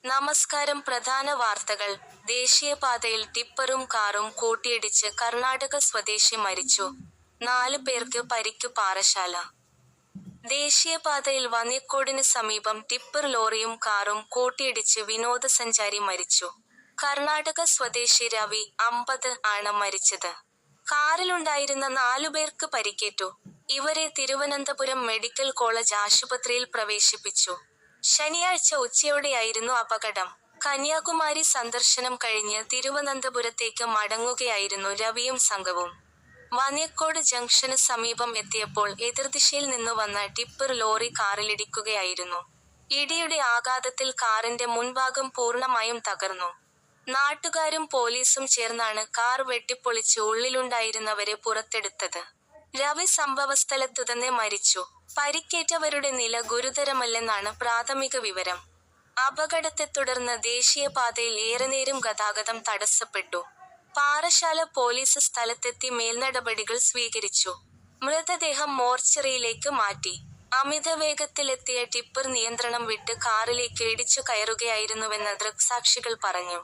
നമസ്കാരം. പ്രധാന വാർത്തകൾ. ദേശീയപാതയിൽ ടിപ്പറും കാറും കൂട്ടിയിടിച്ച് കർണാടക സ്വദേശി മരിച്ചു. 4 പേർക്ക് പരിക്ക്. പാറശാല ദേശീയപാതയിൽ വന്യക്കോടിന് സമീപം ടിപ്പർ ലോറിയും കാറും കൂട്ടിയിടിച്ച് വിനോദസഞ്ചാരി മരിച്ചു. കർണാടക സ്വദേശി രവി, 50, ആണ് മരിച്ചത്. കാറിലുണ്ടായിരുന്ന 4 പേർക്ക് പരിക്കേറ്റു. ഇവരെ തിരുവനന്തപുരം മെഡിക്കൽ കോളേജ് ആശുപത്രിയിൽ പ്രവേശിപ്പിച്ചു. ശനിയാഴ്ച ഉച്ചയോടെയായിരുന്നു അപകടം. കന്യാകുമാരി സന്ദർശനം കഴിഞ്ഞ് തിരുവനന്തപുരത്തേക്ക് മടങ്ങുകയായിരുന്നു രവിയും സംഘവും. വന്യക്കോട് ജംഗ്ഷന് സമീപം എത്തിയപ്പോൾ എതിർദിശയിൽ നിന്നു വന്ന ടിപ്പർ ലോറി കാറിലിടിക്കുകയായിരുന്നു. ഇടിയുടെ ആഘാതത്തിൽ കാറിന്റെ മുൻഭാഗം പൂർണ്ണമായും തകർന്നു. നാട്ടുകാരും പോലീസും ചേർന്നാണ് കാർ വെട്ടിപ്പൊളിച്ച് ഉള്ളിലുണ്ടായിരുന്നവരെ പുറത്തെടുത്തത്. രവി സംഭവസ്ഥലത്തുതന്നെ മരിച്ചു. പരിക്കേറ്റവരുടെ നില ഗുരുതരമല്ലെന്നാണ് പ്രാഥമിക വിവരം. അപകടത്തെ തുടർന്ന് ദേശീയപാതയിൽ ഏറെനേരം ഗതാഗതം തടസ്സപ്പെട്ടു. പാറശാല പോലീസ് സ്ഥലത്തെത്തി മേൽനടപടികൾ സ്വീകരിച്ചു. മൃതദേഹം മോർച്ചറിയിലേക്ക് മാറ്റി. അമിതവേഗത്തിലെത്തിയ ടിപ്പർ നിയന്ത്രണം വിട്ട് കാറിലേക്ക് ഇടിച്ചു കയറുകയായിരുന്നുവെന്ന് ദൃക്സാക്ഷികൾ പറഞ്ഞു.